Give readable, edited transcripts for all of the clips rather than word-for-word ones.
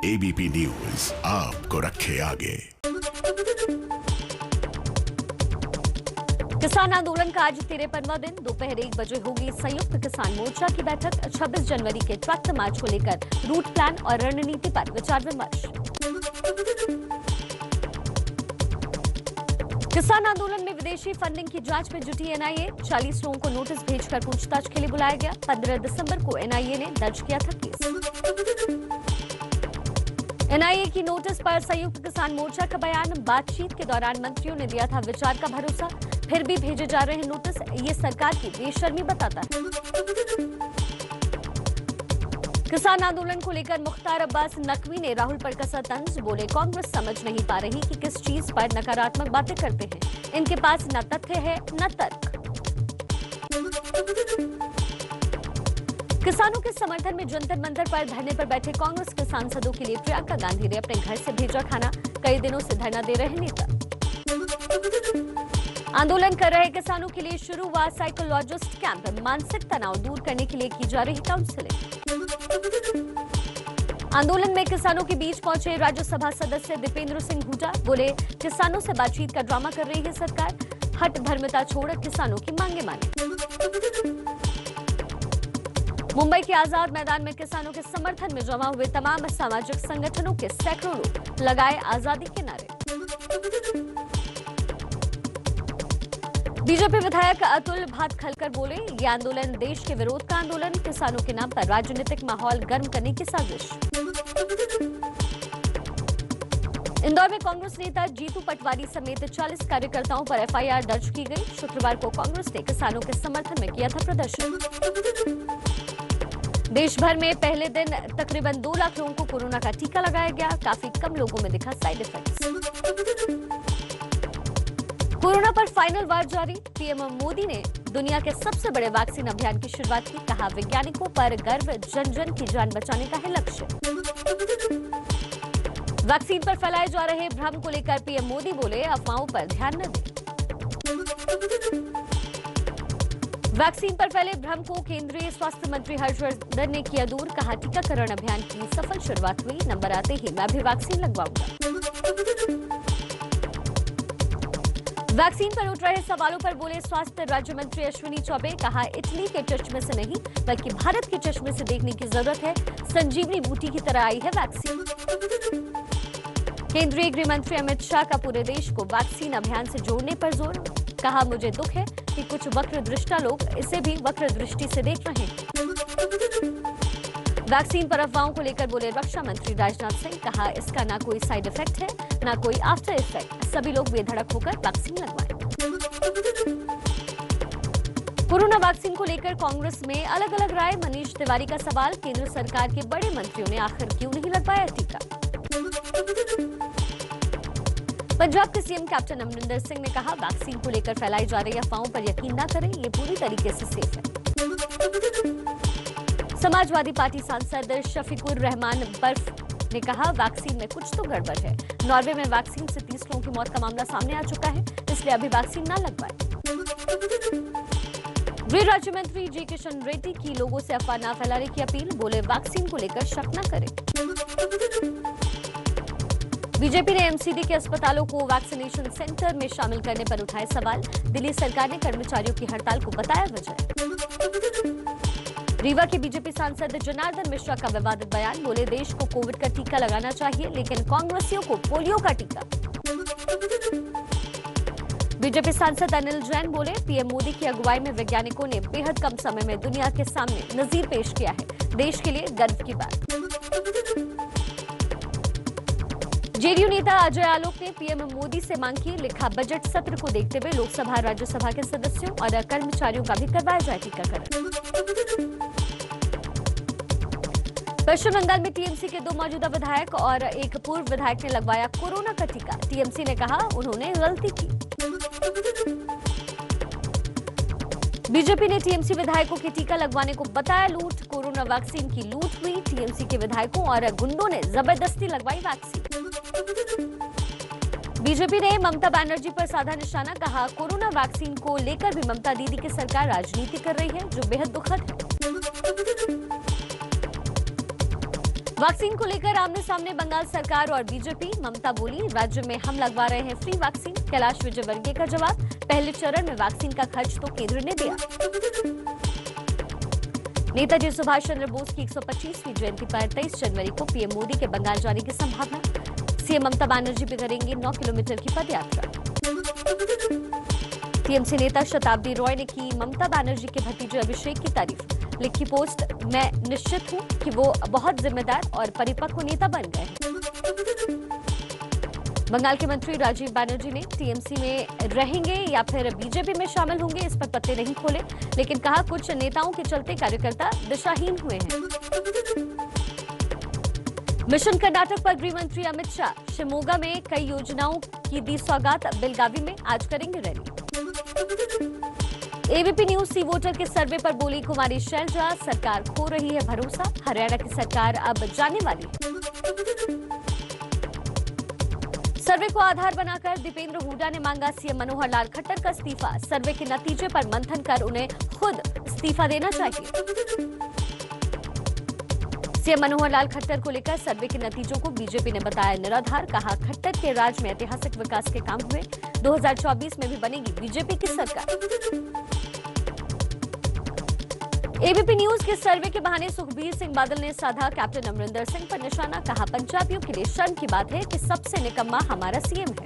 ABP news आपको रखे आगे। किसान आंदोलन का आज 53वां दिन। दोपहर 1 बजे होगी संयुक्त किसान मोर्चा की बैठक। 26 जनवरी के ट्रैक्टर मार्च को लेकर रूट प्लान और रणनीति पर विचार विमर्श। किसान आंदोलन में विदेशी फंडिंग की जांच में जुटी एनआईए। 40 लोगों को नोटिस भेजकर पूछताछ के लिए बुलाया गया। 15 दिसंबर को एनआईए ने दर्ज किया था केस। एनआईए की नोटिस पर संयुक्त किसान मोर्चा का बयान। बातचीत के दौरान मंत्रियों ने दिया था विचार का भरोसा, फिर भी भेजे जा रहे नोटिस, ये सरकार की बेशर्मी बताता है। किसान आंदोलन को लेकर मुख्तार अब्बास नकवी ने राहुल पर कसा तंज। बोले, कांग्रेस समझ नहीं पा रही कि किस चीज पर नकारात्मक बातें करते हैं। इनके पास न तथ्य है न तर्क। किसानों के समर्थन में जंतर मंतर पर धरने पर बैठे कांग्रेस के सांसदों के लिए प्रियंका गांधी ने अपने घर से भेजा खाना। कई दिनों से धरना दे रहे नेता। आंदोलन कर रहे किसानों के लिए शुरू हुआ साइकोलॉजिस्ट कैंप। मानसिक तनाव दूर करने के लिए की जा रही काउंसलिंग। आंदोलन में किसानों के बीच पहुंचे राज्यसभा सदस्य दीपेंद्र सिंह हुड्डा। बोले, किसानों से बातचीत का ड्रामा कर रही है सरकार। हट धर्मता छोड़ किसानों की मांगे माने। मुंबई के आजाद मैदान में किसानों के समर्थन में जमा हुए तमाम सामाजिक संगठनों के सैकड़ों लोग लगाए आजादी के नारे। बीजेपी विधायक अतुल भातखलकर बोले, ये आंदोलन देश के विरोध का आंदोलन, किसानों के नाम पर राजनीतिक माहौल गर्म करने की साजिश। इंदौर में कांग्रेस नेता जीतू पटवारी समेत 40 कार्यकर्ताओं पर एफआईआर दर्ज की गई। शुक्रवार को कांग्रेस ने किसानों के समर्थन में किया था प्रदर्शन। देश भर में पहले दिन तकरीबन 2 लाख लोगों को कोरोना का टीका लगाया गया। काफी कम लोगों में दिखा साइड इफेक्ट्स। कोरोना पर फाइनल वार जारी। पीएम मोदी ने दुनिया के सबसे बड़े वैक्सीन अभियान की शुरुआत की। कहा, वैज्ञानिकों पर गर्व, जन जन की जान बचाने का है लक्ष्य। वैक्सीन पर फैलाए जा रहे भ्रम को लेकर पीएम मोदी बोले, अफवाहों पर ध्यान न दें। वैक्सीन पर फैले भ्रम को केंद्रीय स्वास्थ्य मंत्री हर्षवर्धन ने किया दूर। कहा, टीकाकरण अभियान की सफल शुरुआत हुई। नंबर आते ही मैं भी वैक्सीन लगवाऊंगा। वैक्सीन पर उठ रहे सवालों पर बोले स्वास्थ्य राज्य मंत्री अश्विनी चौबे। कहा, इटली के चश्मे से नहीं बल्कि भारत के चश्मे से देखने की जरूरत है। संजीवनी बूटी की तरह आई है वैक्सीन। केंद्रीय गृह मंत्री अमित शाह का पूरे देश को वैक्सीन अभियान से जोड़ने पर जोर। कहा, मुझे दुख है कि कुछ वक्रदृष्टा लोग इसे भी वक्र दृष्टि से देख रहे हैं। वैक्सीन पर अफवाहों को लेकर बोले रक्षा मंत्री राजनाथ सिंह। कहा, इसका ना कोई साइड इफेक्ट है ना कोई आफ्टर इफेक्ट। सभी लोग बेधड़क होकर वैक्सीन लगवाएं। कोरोना वैक्सीन को लेकर कांग्रेस में अलग अलग राय। मनीष तिवारी का सवाल, केंद्र सरकार के बड़े मंत्रियों ने आखिर क्यों नहीं लगवाया टीका। पंजाब के सीएम कैप्टन अमरिंदर सिंह ने कहा, वैक्सीन को लेकर फैलाई जा रही अफवाहों पर यकीन न करें, ये पूरी तरीके से सेफ है। समाजवादी पार्टी सांसद शफीकुर रहमान बर्फ ने कहा, वैक्सीन में कुछ तो गड़बड़ है। नॉर्वे में वैक्सीन से 30 लोगों की मौत का मामला सामने आ चुका है, इसलिए अभी वैक्सीन न लगवाएं। गृह राज्य मंत्री जी किशन रेड्डी की लोगों से अफवाह न फैलाने की अपील। बोले, वैक्सीन को लेकर शक न करें। बीजेपी ने एमसीडी के अस्पतालों को वैक्सीनेशन सेंटर में शामिल करने पर उठाए सवाल। दिल्ली सरकार ने कर्मचारियों की हड़ताल को बताया वजह। रीवा के बीजेपी सांसद जनार्दन मिश्रा का विवादित बयान। बोले, देश को कोविड का टीका लगाना चाहिए लेकिन कांग्रेसियों को पोलियो का टीका। बीजेपी सांसद अनिल जैन बोले, पीएम मोदी की अगुवाई में वैज्ञानिकों ने बेहद कम समय में दुनिया के सामने नजीर पेश किया है। देश के लिए गर्व की बात। जेडीयू नेता अजय आलोक ने पीएम मोदी से मांग की। लिखा, बजट सत्र को देखते हुए लोकसभा राज्यसभा के सदस्यों और कर्मचारियों का भी करवाया जाए टीकाकरण। पश्चिम बंगाल में टीएमसी के 2 मौजूदा विधायक और एक पूर्व विधायक ने लगवाया कोरोना का टीका। टीएमसी ने कहा, उन्होंने गलती की। बीजेपी ने टीएमसी विधायकों के टीका लगवाने को बताया लूट। कोरोना वैक्सीन की लूट हुई। टीएमसी के विधायकों और गुंडों ने जबरदस्ती लगवाई वैक्सीन। बीजेपी ने ममता बनर्जी पर साधा निशाना। कहा, कोरोना वैक्सीन को लेकर भी ममता दीदी की सरकार राजनीति कर रही है, जो बेहद दुखद है। वैक्सीन को लेकर आमने सामने बंगाल सरकार और बीजेपी। ममता बोली, राज्य में हम लगवा रहे हैं फ्री वैक्सीन। कैलाश विजयवर्गीय का जवाब, पहले चरण में वैक्सीन का खर्च तो केंद्र ने दिया। नेताजी सुभाष चंद्र बोस की 125वीं जयंती पर 23 जनवरी को पीएम मोदी के बंगाल जाने की संभावना। सीएम ममता बनर्जी भी करेंगे 9 किलोमीटर की पदयात्रा। टीएमसी नेता शताब्दी रॉय ने की ममता बनर्जी के भतीजे अभिषेक की तारीफ। लिखी पोस्ट, मैं निश्चित हूं कि वो बहुत जिम्मेदार और परिपक्व नेता बन गए हैं। बंगाल के मंत्री राजीव बनर्जी ने टीएमसी में रहेंगे या फिर बीजेपी में शामिल होंगे, इस पर पत्ते नहीं खोले, लेकिन कहा कुछ नेताओं के चलते कार्यकर्ता दिशाहीन हुए हैं। मिशन कर्नाटक पर गृह मंत्री अमित शाह। शिमोगा में कई योजनाओं की दी सौगात। बेलगावी में आज करेंगे रैली। एबीपी न्यूज सी वोटर के सर्वे पर बोली कुमारी शैलजा, सरकार खो रही है भरोसा। हरियाणा की सरकार अब जाने वाली है। सर्वे को आधार बनाकर दीपेंद्र हुड्डा ने मांगा सीएम मनोहर लाल खट्टर का इस्तीफा। सर्वे के नतीजे पर मंथन कर उन्हें खुद इस्तीफा देना चाहिए। सीएम मनोहर लाल खट्टर को लेकर सर्वे के नतीजों को बीजेपी ने बताया निराधार। कहा, खट्टर के राज में ऐतिहासिक विकास के काम हुए। 2024 में भी बनेगी बीजेपी की सरकार। एबीपी न्यूज के सर्वे के बहाने सुखबीर सिंह बादल ने साधा कैप्टन अमरिंदर सिंह पर निशाना। कहा, पंजाबियों के लिए शर्म की बात है कि सबसे निकम्मा हमारा सीएम है।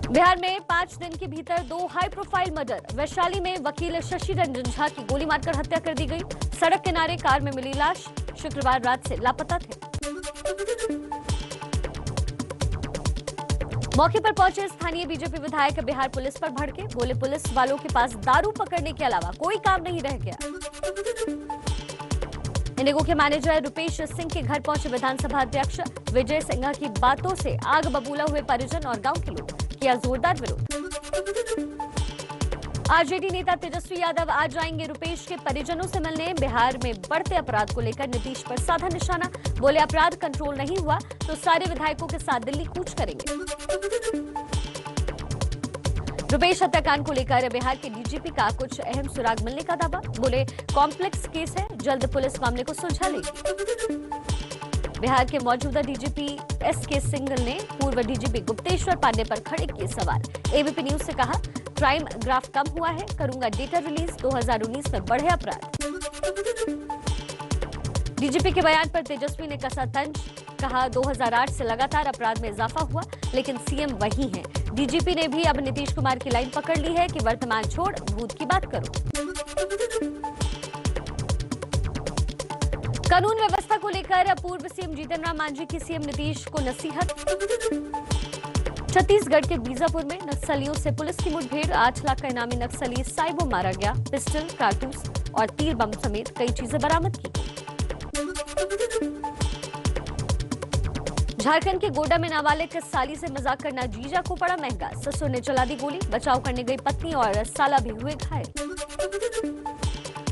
बिहार में 5 दिन के भीतर 2 हाई प्रोफाइल मर्डर। वैशाली में वकील शशि रंजन झा की गोली मारकर हत्या कर दी गई। सड़क किनारे कार में मिली लाश। शुक्रवार रात से लापता थे। मौके पर पहुंचे स्थानीय बीजेपी विधायक बिहार पुलिस पर भड़के। बोले, पुलिस वालों के पास दारू पकड़ने के अलावा कोई काम नहीं रह गया। इंडिगो के मैनेजर रुपेश सिंह के घर पहुंचे विधानसभा अध्यक्ष विजय सिंघा की बातों से आग बबूला हुए परिजन और गांव के लोग। किया जोरदार विरोध। आरजेडी नेता तेजस्वी यादव आज जाएंगे रुपेश के परिजनों से मिलने। बिहार में बढ़ते अपराध को लेकर नीतीश पर साधा निशाना। बोले, अपराध कंट्रोल नहीं हुआ तो सारे विधायकों के साथ दिल्ली कूच करेंगे। रुपेश हत्याकांड को लेकर बिहार के डीजीपी का कुछ अहम सुराग मिलने का दावा। बोले, कॉम्प्लेक्स केस है, जल्द पुलिस मामले को सुलझा लेगी। बिहार के मौजूदा डीजीपी एसके सिंघल ने पूर्व डीजीपी गुप्तेश्वर पांडे पर खड़े किए सवाल। एबीपी न्यूज से कहा, क्राइम ग्राफ कम हुआ है, करूंगा डेटा रिलीज। 2019 में बढ़े अपराध। डीजीपी के बयान पर तेजस्वी ने कसा तंज। कहा, 2008 से लगातार अपराध में इजाफा हुआ, लेकिन सीएम वही हैं। डीजीपी ने भी अब नीतीश कुमार की लाइन पकड़ ली है कि वर्तमान छोड़ भूत की बात करो। कानून व्यवस्था को लेकर पूर्व सीएम जीतन राम मांझी की सीएम नीतीश को नसीहत। छत्तीसगढ़ के बीजापुर में नक्सलियों से पुलिस की मुठभेड़। 8 लाख का इनामी नक्सली साइबो मारा गया। पिस्टल, कारतूस और तीर बम समेत कई चीजें बरामद की गई। झारखंड के गोड्डा में नाबालिग साली से मजाक करना जीजा को पड़ा महंगा। ससुर ने चला दी गोली। बचाव करने गई पत्नी और साला भी हुए घायल।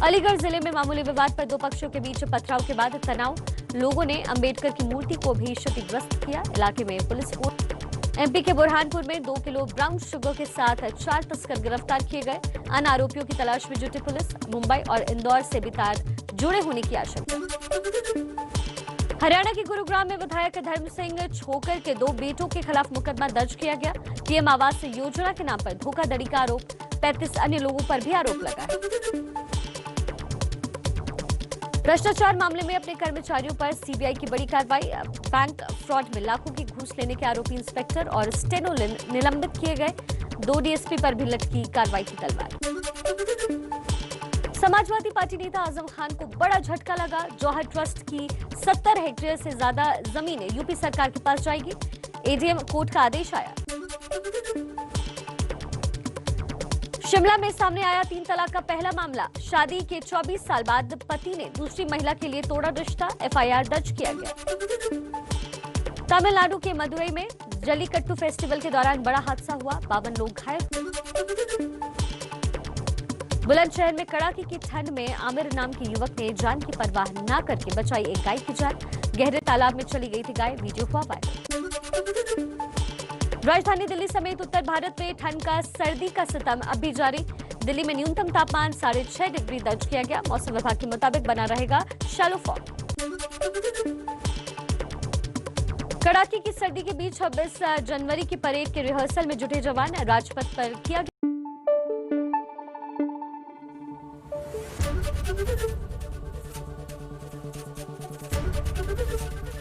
अलीगढ़ जिले में मामूली विवाद पर 2 पक्षों के बीच पथराव के बाद तनाव। लोगों ने अंबेडकर की मूर्ति को भी क्षतिग्रस्त किया। इलाके में पुलिस को। एमपी के बुरहानपुर में 2 किलो ब्राउन शुगर के साथ 4 तस्कर गिरफ्तार किए गए। अन्य आरोपियों की तलाश में जुटी पुलिस। मुंबई और इंदौर से भी तार जुड़े होने की आशंका। हरियाणा के गुरुग्राम में विधायक धर्म सिंह छोकर के 2 बेटों के खिलाफ मुकदमा दर्ज किया गया। पीएम आवास योजना के नाम पर धोखाधड़ी का आरोप। 35 अन्य लोगों पर भी आरोप लगा है। भ्रष्टाचार मामले में अपने कर्मचारियों पर सीबीआई की बड़ी कार्रवाई। बैंक फ्रॉड में लाखों की घूस लेने के आरोपी इंस्पेक्टर और स्टेनो निलंबित किए गए। 2 डीएसपी पर भी लटकी कार्रवाई की तलवार। समाजवादी पार्टी नेता आजम खान को बड़ा झटका लगा। जौहर ट्रस्ट की 70 हेक्टेयर से ज्यादा जमीन यूपी सरकार के पास जाएगी। एडीएम कोर्ट का आदेश आया। शिमला में सामने आया 3 तलाक का पहला मामला। शादी के 24 साल बाद पति ने दूसरी महिला के लिए तोड़ा रिश्ता। एफआईआर दर्ज किया गया। तमिलनाडु के मदुरई में जलीकट्टू फेस्टिवल के दौरान बड़ा हादसा हुआ। 52 लोग घायल। बुलंदशहर में कड़ाके की ठंड में आमिर नाम के युवक ने जान की परवाह न करके बचाई एक गाय की जान। गहरे तालाब में चली गई थी गाय। वीडियो हुआ वायरल। राजधानी दिल्ली समेत उत्तर भारत में ठंड का सर्दी का सितम अब भी जारी। दिल्ली में न्यूनतम तापमान 6.5 डिग्री दर्ज किया गया। मौसम विभाग के मुताबिक बना रहेगा शैलो फॉल। कड़ाके की सर्दी के बीच 26 जनवरी की परेड के रिहर्सल में जुटे जवान। राजपथ पर किया गया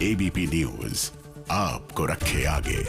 एबीपी न्यूज आपको रखे आगे।